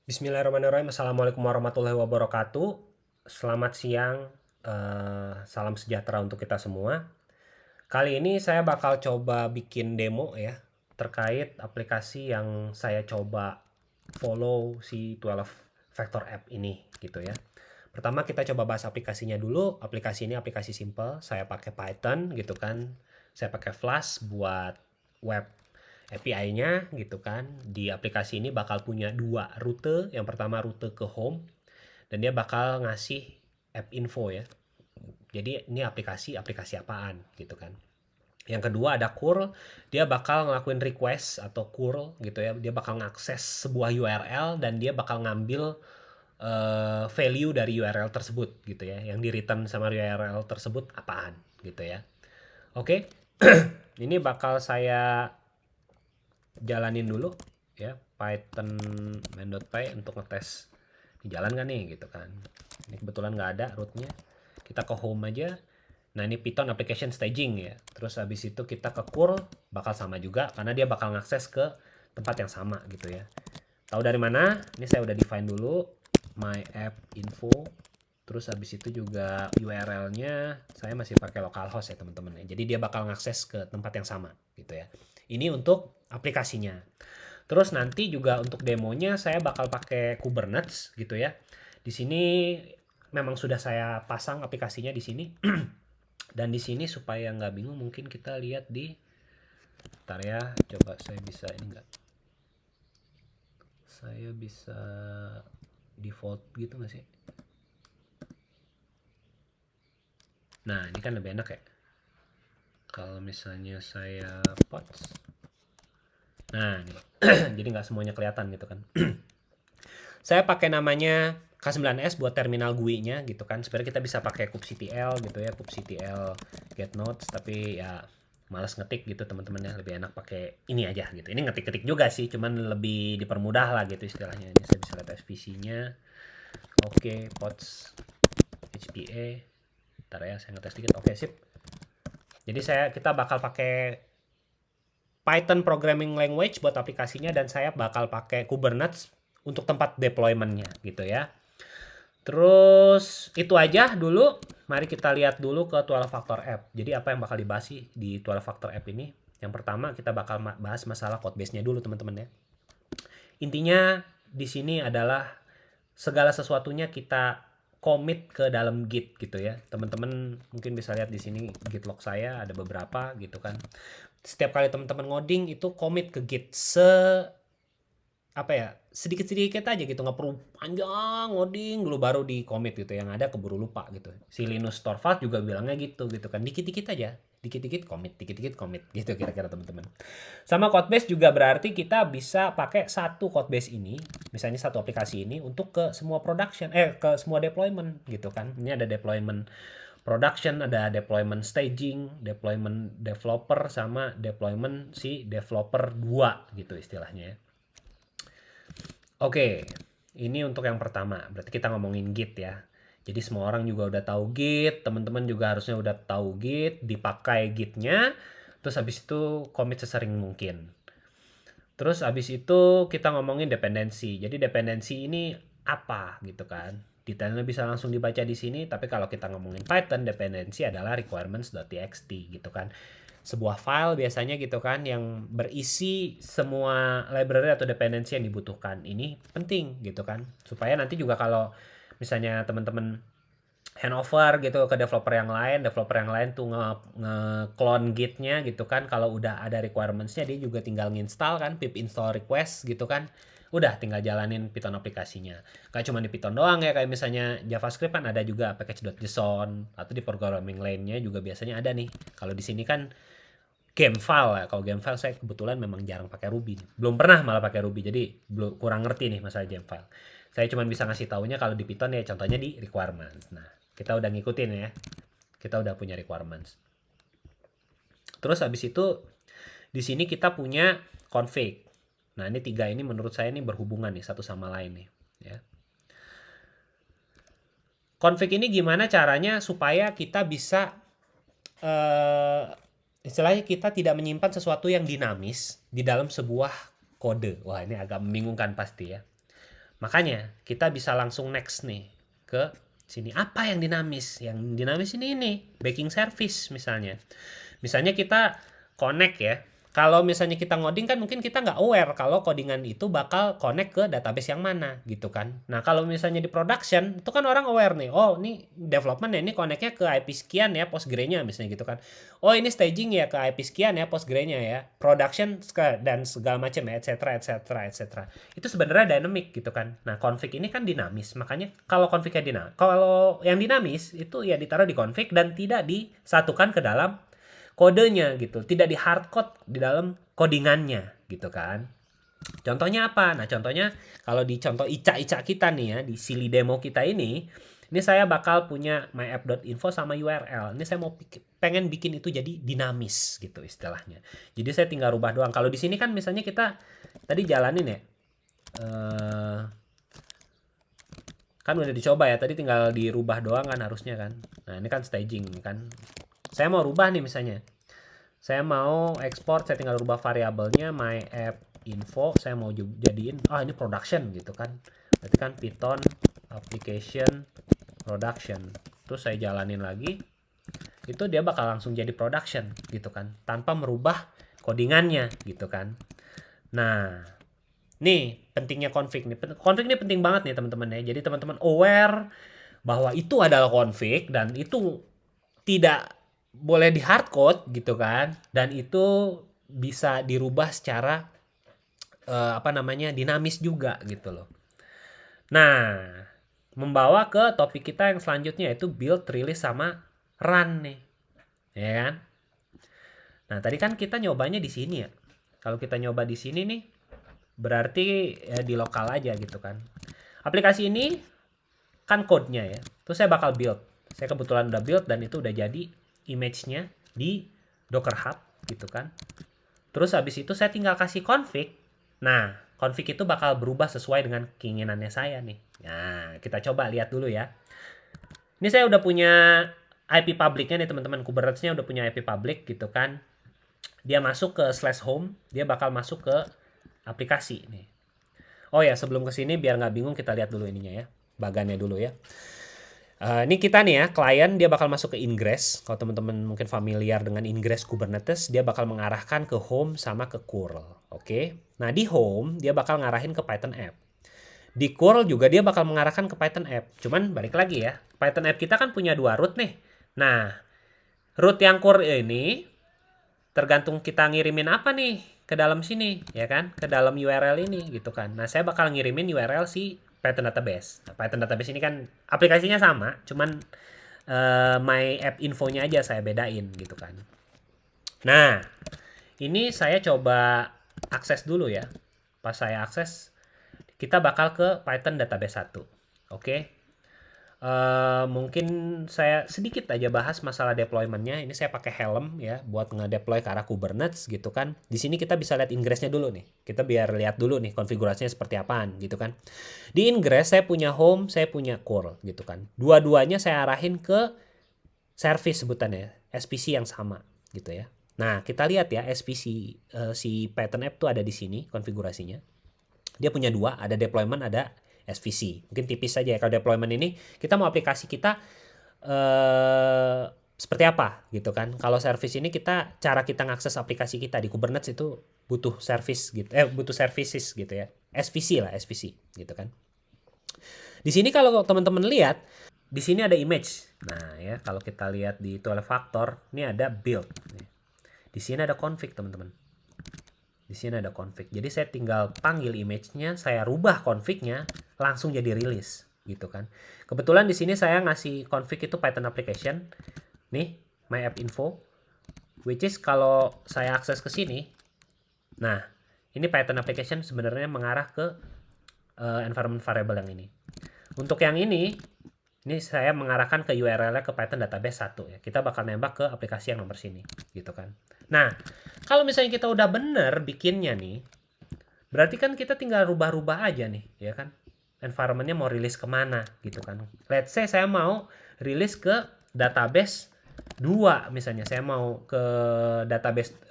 Bismillahirrahmanirrahim. Assalamualaikum warahmatullahi wabarakatuh. Selamat siang, salam sejahtera untuk kita semua. Kali ini saya bakal coba bikin demo ya, terkait aplikasi yang saya coba follow si 12 Factor App ini gitu ya. Pertama kita coba bahas aplikasinya dulu. Aplikasi ini aplikasi simple, saya pakai Python gitu kan. Saya pakai Flash buat web API-nya gitu kan. Di aplikasi ini bakal punya dua rute. Yang pertama rute ke home dan dia bakal ngasih app info ya. Jadi ini aplikasi apaan gitu kan. Yang kedua ada curl, dia bakal ngelakuin request atau curl gitu ya. Dia bakal ngakses sebuah URL dan dia bakal ngambil value dari URL tersebut gitu ya. Yang di return sama URL tersebut apaan gitu ya. Oke. Ini bakal saya jalanin dulu ya Python main.py untuk ngetes jalan kan nih gitu kan. Ini kebetulan nggak ada rootnya, kita ke home aja. Nah ini Python application staging ya, terus habis itu kita ke curl, bakal sama juga karena dia bakal ngakses ke tempat yang sama gitu ya. Tahu dari mana? Ini saya udah define dulu my app info. Terus habis itu juga URL-nya saya masih pakai localhost ya teman-teman ya. Jadi dia bakal ngakses ke tempat yang sama gitu ya. Ini untuk aplikasinya. Terus nanti juga untuk demonya saya bakal pakai Kubernetes gitu ya. Di sini memang sudah saya pasang aplikasinya di sini. Dan di sini supaya nggak bingung mungkin kita lihat di bentar ya, coba saya bisa ini enggak. Saya bisa default gitu nggak sih? Nah, ini kan lebih enak ya. Kalau misalnya saya pots. Nah, ini. Jadi nggak semuanya kelihatan gitu kan. Saya pakai namanya K9S buat terminal GUI-nya gitu kan. Sebenarnya kita bisa pakai kubectl gitu ya, kubectl get notes, tapi ya malas ngetik gitu teman-teman ya, lebih enak pakai ini aja gitu. Ini ngetik-ngetik juga sih, cuman lebih dipermudah lah gitu istilahnya. Ini saya bisa lihat SVC-nya. Oke, pots HPA. Ntar ya, saya ngetes dikit. Oke, sip. Jadi kita bakal pakai Python Programming Language buat aplikasinya dan saya bakal pakai Kubernetes untuk tempat deployment-nya gitu ya. Terus itu aja dulu. Mari kita lihat dulu ke 12 Factor App. Jadi apa yang bakal dibahas sih di 12 Factor App ini? Yang pertama kita bakal bahas masalah code base-nya dulu teman-teman ya. Intinya di sini adalah segala sesuatunya kita commit ke dalam Git gitu ya. Teman-teman mungkin bisa lihat di sini Git log saya ada beberapa gitu kan. Setiap kali teman-teman ngoding itu commit ke Git apa ya, sedikit-sedikit aja gitu, nggak perlu panjang ngoding dulu baru di commit gitu, yang ada keburu lupa gitu. Si Linus Torvalds juga bilangnya gitu gitu kan, dikit-dikit aja, dikit-dikit dikit-dikit commit gitu kira-kira teman-teman. Sama Codebase juga berarti kita bisa pakai satu Codebase ini, misalnya satu aplikasi ini untuk ke semua ke semua deployment gitu kan. Ini ada deployment production, ada deployment staging, deployment developer, sama deployment si developer 2 gitu istilahnya ya. Oke, ini untuk yang pertama. Berarti kita ngomongin Git ya. Jadi semua orang juga udah tahu Git, teman-teman juga harusnya udah tahu Git, dipakai Gitnya, terus habis itu commit sesering mungkin. Terus habis itu kita ngomongin dependensi. Jadi dependensi ini apa gitu kan? Detailnya bisa langsung dibaca di sini, tapi kalau kita ngomongin Python, dependensi adalah requirements.txt gitu kan. Sebuah file biasanya gitu kan yang berisi semua library atau dependensi yang dibutuhkan. Ini penting gitu kan. Supaya nanti juga kalau misalnya teman-teman handover gitu ke developer yang lain tuh nge-clone gitnya gitu kan, kalau udah ada requirementsnya dia juga tinggal nginstal kan, pip install request gitu kan, udah tinggal jalanin Python aplikasinya. Gak cuma di Python doang ya, kayak misalnya JavaScript kan ada juga package.json, atau di programming lainnya juga biasanya ada nih. Kalau di sini kan game file ya, kalau game file saya kebetulan memang jarang pakai Ruby, belum pernah malah pakai Ruby, jadi belum, kurang ngerti nih masalah game file. Saya cuma bisa ngasih taunya kalau di Python ya contohnya di requirements. Nah, kita udah ngikutin ya. Kita udah punya requirements. Terus habis itu di sini kita punya config. Nah, ini tiga ini menurut saya ini berhubungan nih satu sama lain nih, ya. Config ini gimana caranya supaya kita bisa eh istilahnya kita tidak menyimpan sesuatu yang dinamis di dalam sebuah kode. Wah, ini agak membingungkan pasti ya. Makanya kita bisa langsung next nih ke sini. Apa yang dinamis? Yang dinamis ini backing service misalnya. Misalnya kita connect ya. Kalau misalnya kita ngoding kan mungkin kita nggak aware kalau codingan itu bakal connect ke database yang mana gitu kan. Nah kalau misalnya di production itu kan orang aware nih. Oh ini development ya, ini connectnya ke IP sekian ya Postgre-nya misalnya gitu kan. Oh ini staging ya ke IP sekian ya Postgre-nya ya. Production dan segala macam ya, etc. Itu sebenarnya dynamic gitu kan. Nah config ini kan dinamis. Makanya kalau confignya dinamis, kalau yang dinamis itu ya ditaruh di config dan tidak disatukan ke dalam kodenya gitu, tidak di hardcode di dalam codingannya gitu kan. Contohnya apa? Nah contohnya kalau di contoh ica-ica kita nih ya, di silly demo kita ini saya bakal punya myapp.info sama URL. Ini saya mau pengen bikin itu jadi dinamis gitu istilahnya. Jadi saya tinggal rubah doang. Kalau di sini kan misalnya kita tadi jalanin ya, kan udah dicoba ya, tadi tinggal dirubah doang kan harusnya kan. Nah ini kan staging kan. Saya mau rubah nih misalnya. Saya mau ekspor, saya tinggal rubah variabelnya my app info, saya mau jadiin ini production gitu kan. Berarti kan Python application production. Terus saya jalanin lagi, itu dia bakal langsung jadi production gitu kan, tanpa merubah codingannya gitu kan. Nah, nih pentingnya config nih. Config ini penting banget nih teman-teman ya. Jadi teman-teman aware bahwa itu adalah config dan itu tidak boleh di hardcode gitu kan, dan itu bisa dirubah secara dinamis juga gitu loh. Nah, membawa ke topik kita yang selanjutnya yaitu build, release sama run nih. Ya kan? Nah, tadi kan kita nyobanya di sini ya. Kalau kita nyoba di sini nih berarti ya di lokal aja gitu kan. Aplikasi ini kan code-nya ya. Terus saya bakal build. Saya kebetulan udah build dan itu udah jadi image-nya di Docker Hub gitu kan. Terus habis itu saya tinggal kasih config. Nah, config itu bakal berubah sesuai dengan keinginannya saya nih. Nah, kita coba lihat dulu ya. Ini saya udah punya IP public-nya nih teman-teman. Kubernetes-nya udah punya IP public gitu kan. Dia masuk ke /home, dia bakal masuk ke aplikasi nih. Oh ya, sebelum ke sini biar nggak bingung kita lihat dulu ininya ya. Bagannya dulu ya. Ini kita nih ya, klien dia bakal masuk ke ingress. Kalau teman-teman mungkin familiar dengan ingress Kubernetes, dia bakal mengarahkan ke home sama ke curl. Oke. Nah, di home dia bakal ngarahin ke Python app. Di curl juga dia bakal mengarahkan ke Python app. Cuman balik lagi ya, Python app kita kan punya 2 root nih. Nah, root yang curl ini tergantung kita ngirimin apa nih ke dalam sini, ya kan? Ke dalam URL ini gitu kan. Nah, saya bakal ngirimin URL si Python database. Nah, Python database ini kan aplikasinya sama, cuman my app infonya aja saya bedain gitu kan. Nah, ini saya coba akses dulu ya. Pas saya akses, kita bakal ke Python database 1. Oke. Mungkin saya sedikit aja bahas masalah deploymentnya. Ini saya pakai Helm ya buat ngedeploy ke arah Kubernetes gitu kan. Di sini kita bisa lihat ingressnya dulu nih. Kita biar lihat dulu nih konfigurasinya seperti apaan gitu kan. Di ingress saya punya home, saya punya curl gitu kan. Dua-duanya saya arahin ke service sebutannya, SPC yang sama gitu ya. Nah, kita lihat ya SPC si Python app tuh ada di sini konfigurasinya. Dia punya dua, ada deployment, ada SVC. Mungkin tipis saja ya kalau deployment ini kita mau aplikasi kita seperti apa gitu kan. Kalau service ini cara kita ngakses aplikasi kita di Kubernetes itu butuh service gitu. Butuh services gitu ya. SVC lah, SVC gitu kan. Di sini kalau teman-teman lihat, di sini ada image. Nah, ya kalau kita lihat di 12 factor, ini ada build. Di sini ada config, teman-teman. Di sini ada config. Jadi saya tinggal panggil image-nya, saya rubah config-nya, langsung jadi release gitu kan. Kebetulan di sini saya ngasih config itu Python application. Nih, my app info. Which is kalau saya akses ke sini, nah, ini Python application sebenarnya mengarah ke environment variable yang ini. Untuk yang ini saya mengarahkan ke URL-nya ke Python database 1 ya. Kita bakal nembak ke aplikasi yang nomor sini gitu kan. Nah, kalau misalnya kita udah bener bikinnya nih, berarti kan kita tinggal rubah-rubah aja nih, ya kan? Environment-nya mau rilis kemana gitu kan. Let's say saya mau rilis ke database 2 misalnya. Saya mau ke database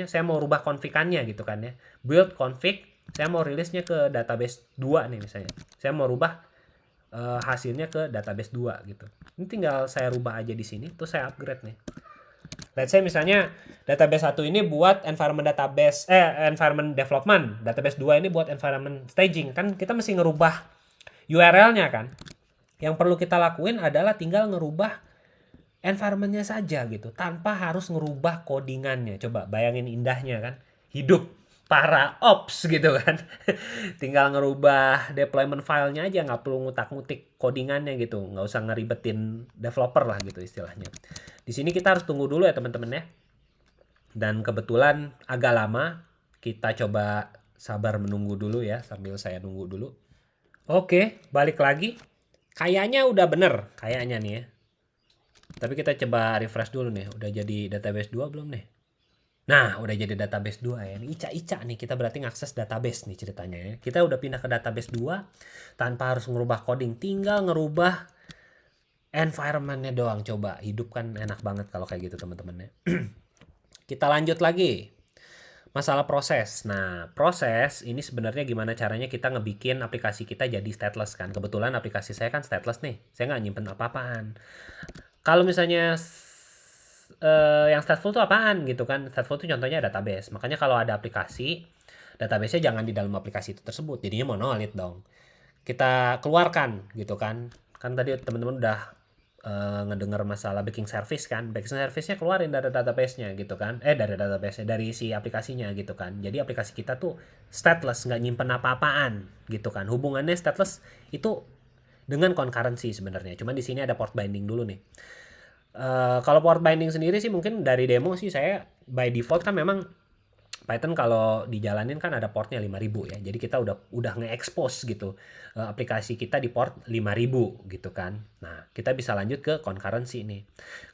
saya mau rubah config-annya gitu kan ya. Build config Saya mau rilisnya ke database 2 nih misalnya. Saya mau rubah hasilnya ke database 2 gitu. Ini tinggal saya rubah aja di sini, terus saya upgrade nih. Let's say misalnya database 1 ini buat environment development, database 2 ini buat environment staging. Kan kita mesti ngerubah URL-nya kan. Yang perlu kita lakuin adalah tinggal ngerubah environment-nya saja gitu, tanpa harus ngerubah codingannya. Coba bayangin indahnya kan, hidup para ops gitu kan. Tinggal ngerubah deployment filenya aja, nggak perlu ngutak-ngutik codingannya gitu, nggak usah ngeribetin developer lah gitu istilahnya. Di sini kita harus tunggu dulu ya teman-teman ya. Dan kebetulan agak lama, kita coba sabar menunggu dulu ya, sambil saya nunggu dulu. Oke, balik lagi. Kayaknya udah bener, kayaknya nih ya. Tapi kita coba refresh dulu nih, udah jadi database 2 belum nih? Nah, udah jadi database 2 ya. Ini ica-ica nih, kita berarti ngakses database nih ceritanya ya. Kita udah pindah ke database 2 tanpa harus ngerubah coding, tinggal ngerubah environment-nya doang. Coba, hidup kan enak banget kalau kayak gitu teman-teman ya. Kita lanjut lagi. Masalah proses. Nah, proses ini sebenarnya gimana caranya kita ngebikin aplikasi kita jadi stateless kan. Kebetulan aplikasi saya kan stateless nih. Saya nggak nyimpen apa-apaan. Kalau misalnya yang stateful itu apaan gitu kan. Stateful itu contohnya database. Makanya kalau ada aplikasi, database-nya jangan di dalam aplikasi itu tersebut. Jadinya monolith dong. Kita keluarkan gitu kan. Kan tadi teman-teman udah ngedengar masalah baking service kan. Baking service-nya keluarin dari database-nya gitu kan. Dari database-nya, dari si aplikasinya gitu kan. Jadi aplikasi kita tuh stateless, nggak nyimpen apa-apaan gitu kan. Hubungannya stateless itu dengan concurrency sebenarnya. Cuman di sini ada port binding dulu nih. Kalau port binding sendiri sih mungkin dari demo sih saya by default kan memang Python kalau dijalanin kan ada portnya 5000 ya. Jadi kita udah nge-expose gitu aplikasi kita di port 5000 gitu kan. Nah, kita bisa lanjut ke concurrency ini.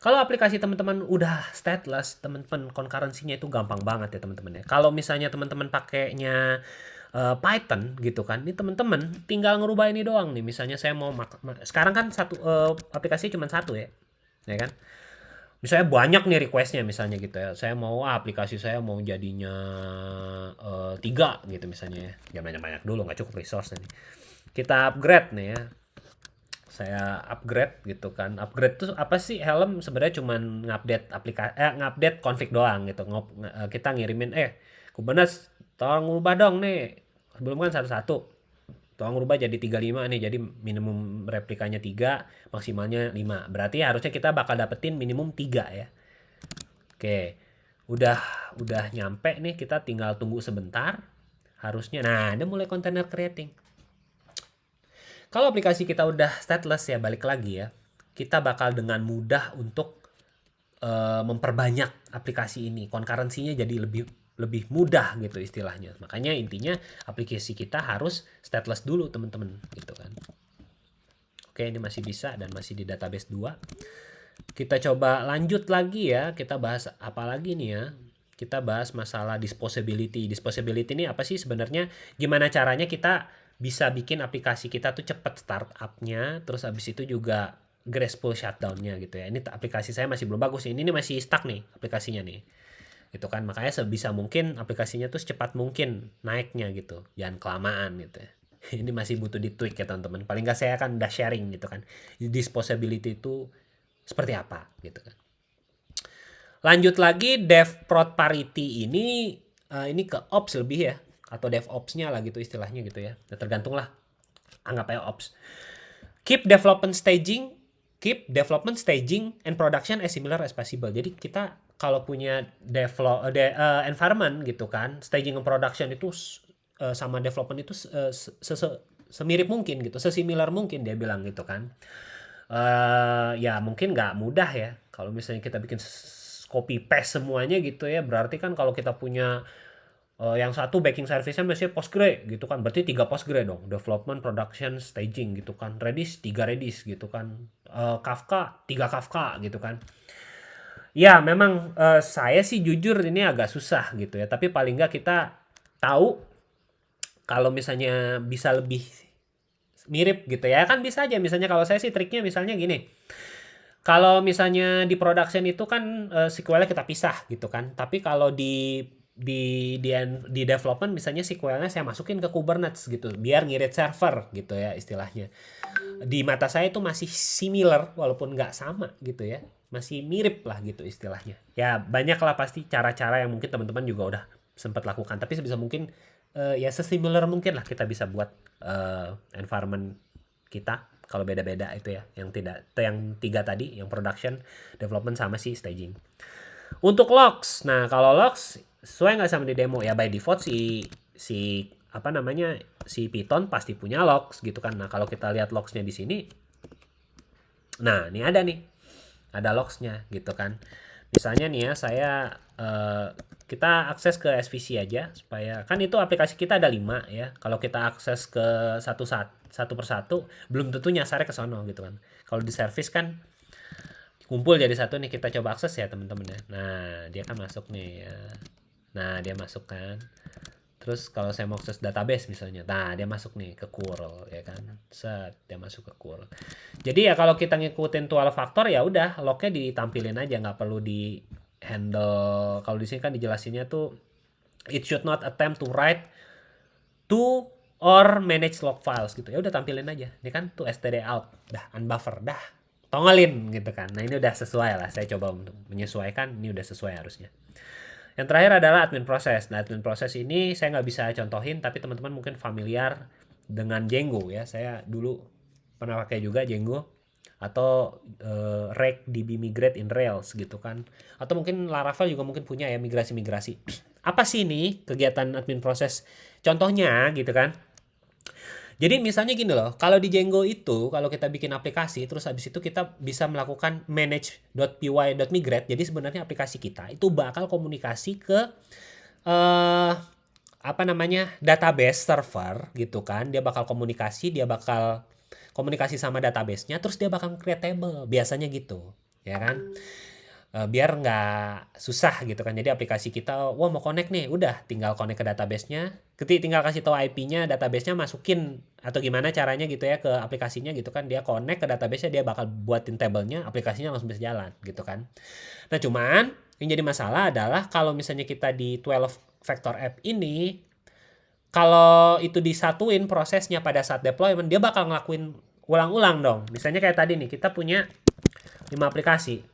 Kalau aplikasi teman-teman udah stateless, teman-teman concurrency-nya itu gampang banget ya teman-teman ya. Kalau misalnya teman-teman pakainya Python gitu kan, ini teman-teman tinggal ngerubah ini doang nih. Misalnya saya mau sekarang kan aplikasi cuma satu ya kan. Misalnya banyak nih requestnya misalnya gitu ya. Saya mau aplikasi saya mau jadinya 3 gitu misalnya ya. Jangan banyak-banyak dulu, nggak cukup resource nih. Kita upgrade nih ya. Saya upgrade gitu kan. Upgrade tuh apa sih? Helm sebenarnya cuman ngupdate config doang gitu. Kita ngirimin Kubernetes tolong ngubah dong nih. Sebelum kan satu-satu. Tolong rubah jadi 35 nih. Jadi minimum replikanya 3, maksimalnya 5. Berarti harusnya kita bakal dapetin minimum 3 ya. Oke. Udah nyampe nih, kita tinggal tunggu sebentar. Harusnya. Nah, ada mulai container creating. Kalau aplikasi kita udah stateless ya, balik lagi ya. Kita bakal dengan mudah untuk memperbanyak aplikasi ini. Concurrency-nya jadi lebih mudah gitu istilahnya. Makanya intinya aplikasi kita harus stateless dulu teman-teman gitu kan. Oke, ini masih bisa dan masih di database 2. Kita coba lanjut lagi ya. Kita bahas apa lagi nih ya? Kita bahas masalah disposability. Disposability ini apa sih sebenarnya? Gimana caranya kita bisa bikin aplikasi kita tuh cepet startup-nya, terus abis itu juga graceful shutdown-nya gitu ya. Ini aplikasi saya masih belum bagus. Ini masih stuck nih aplikasinya nih. Gitu kan, makanya sebisa mungkin aplikasinya tuh secepat mungkin naiknya gitu, jangan kelamaan gitu ya. Ini masih butuh di tweak ya teman-teman. Paling nggak saya akan udah sharing gitu kan, disposability itu seperti apa gitu kan. Lanjut lagi dev prod parity ini ke ops lebih ya, atau DevOps-nya lah gitu istilahnya gitu ya. Tergantung lah, anggap aja ops. Keep development staging and production as similar as possible. Jadi kita kalau punya environment gitu kan, staging and production itu sama development itu semirip mungkin gitu, sesimilar mungkin dia bilang gitu kan. Ya mungkin nggak mudah ya kalau misalnya kita bikin copy paste semuanya gitu ya. Berarti kan kalau kita punya yang satu baking service-nya masih Postgre gitu kan. Berarti 3 Postgre dong. Development, production, staging gitu kan. Redis 3 Redis gitu kan. Kafka 3 Kafka gitu kan. Ya memang saya sih jujur ini agak susah gitu ya. Tapi paling nggak kita tahu kalau misalnya bisa lebih mirip gitu ya. Kan bisa aja misalnya kalau saya sih triknya misalnya gini. Kalau misalnya di production itu kan SQL-nya kita pisah gitu kan. Tapi kalau di di development misalnya SQL-nya saya masukin ke Kubernetes gitu, biar ngirit server gitu ya istilahnya. Di mata saya itu masih similar walaupun nggak sama gitu ya. Masih mirip lah gitu istilahnya. Ya banyak lah pasti cara-cara yang mungkin teman-teman juga udah sempat lakukan. Tapi sebisa mungkin ya sesimilar mungkin lah kita bisa buat environment kita. Kalau beda-beda itu ya. Yang tiga tadi, yang production, development sama si staging. Untuk logs, nah kalau logs sesuai nggak sama di demo ya by default si apa namanya si Python pasti punya logs gitu kan. Nah kalau kita lihat logsnya di sini, nah ini ada logsnya gitu kan. Misalnya nih ya kita akses ke SVC aja supaya kan itu aplikasi kita ada 5 ya. Kalau kita akses ke satu persatu belum tentu nyasarnya ke sono gitu kan. Kalau di service kan kumpul jadi satu nih, kita coba akses ya teman-teman ya. Nah dia kan masuk nih ya. Nah dia masuk kan. Terus kalau saya mau akses database misalnya, nah dia masuk nih ke curl ya kan. Set, dia masuk ke curl. Jadi ya kalau kita ngikutin 12 faktor ya udah lognya ditampilin aja, nggak perlu di handle. Kalau di sini kan dijelasinnya tuh it should not attempt to write to or manage log files gitu. Ya udah tampilin aja. Ini kan tuh std out, dah unbuffer, dah tongolin gitu kan. Nah ini udah sesuai lah. Saya coba untuk menyesuaikan, ini udah sesuai harusnya. Yang terakhir adalah admin proses. Nah admin proses ini saya nggak bisa contohin, tapi teman-teman mungkin familiar dengan Django ya. Saya dulu pernah pakai juga Django atau rake db migrate in Rails gitu kan. Atau mungkin Laravel juga mungkin punya ya migrasi-migrasi. Apa sih ini kegiatan admin proses? Contohnya gitu kan. Jadi misalnya gini loh, kalau di Django itu, kalau kita bikin aplikasi, terus habis itu kita bisa melakukan manage.py.migrate. Jadi sebenarnya aplikasi kita itu bakal komunikasi ke apa namanya database server gitu kan. Dia bakal komunikasi sama database-nya, terus dia bakal create table. Biasanya gitu, ya kan? Biar nggak susah gitu kan. Jadi aplikasi kita, wah mau connect nih, udah tinggal connect ke database-nya. Tinggal kasih tahu IP-nya, database-nya masukin atau gimana caranya gitu ya ke aplikasinya gitu kan. Dia connect ke database-nya, dia bakal buatin table-nya, aplikasinya langsung bisa jalan gitu kan. Nah cuman yang jadi masalah adalah kalau misalnya kita di 12 factor app ini, kalau itu disatuin prosesnya pada saat deployment, dia bakal ngelakuin ulang-ulang dong. Misalnya kayak tadi nih, kita punya 5 aplikasi.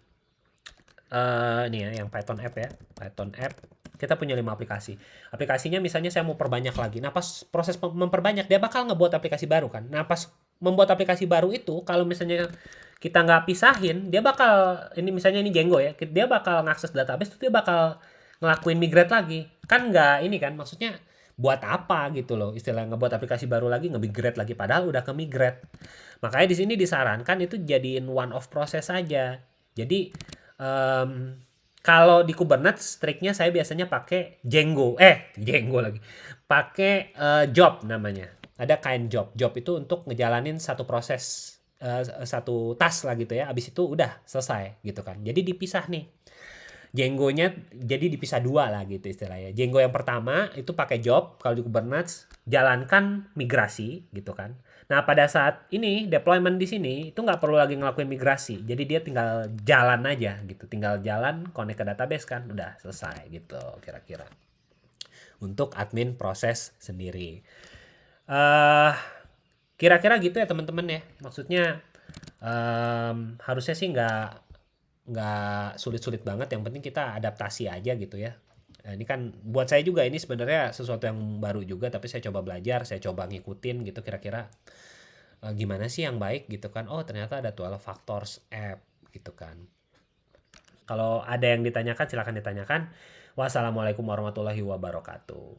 Ini ya yang Python app ya, Python app kita punya 5 aplikasi. Aplikasinya misalnya saya mau perbanyak lagi. Nah pas proses memperbanyak dia bakal ngebuat aplikasi baru kan. Nah pas membuat aplikasi baru itu kalau misalnya kita nggak pisahin, dia bakal ini misalnya ini Django ya, dia bakal ngakses database itu dia bakal ngelakuin migrate lagi. Kan nggak ini kan maksudnya buat apa gitu loh istilah ngebuat aplikasi baru lagi nge-migrate lagi padahal udah ke migrate. Makanya di sini disarankan itu jadiin one off proses aja. Jadi kalau di Kubernetes triknya saya biasanya pakai Django lagi pakai job namanya, ada kind job itu untuk ngejalanin satu proses satu task lah gitu ya, abis itu udah selesai gitu kan. Jadi dipisah nih Django-nya, jadi dipisah 2 lah gitu istilahnya. Django yang pertama itu pakai job kalau di Kubernetes, jalankan migrasi gitu kan. Nah pada saat ini deployment di sini itu nggak perlu lagi ngelakuin migrasi, jadi dia tinggal jalan aja gitu, tinggal jalan connect ke database kan, udah selesai gitu kira-kira. Untuk admin proses sendiri, kira-kira gitu ya teman-teman ya. Maksudnya harusnya sih nggak sulit-sulit banget, yang penting kita adaptasi aja gitu ya. Nah, ini kan buat saya juga ini sebenarnya sesuatu yang baru juga, tapi saya coba belajar, saya coba ngikutin gitu kira-kira gimana sih yang baik gitu kan. Oh ternyata ada 12 factors app gitu kan. Kalau ada yang ditanyakan silakan ditanyakan. Wassalamualaikum warahmatullahi wabarakatuh.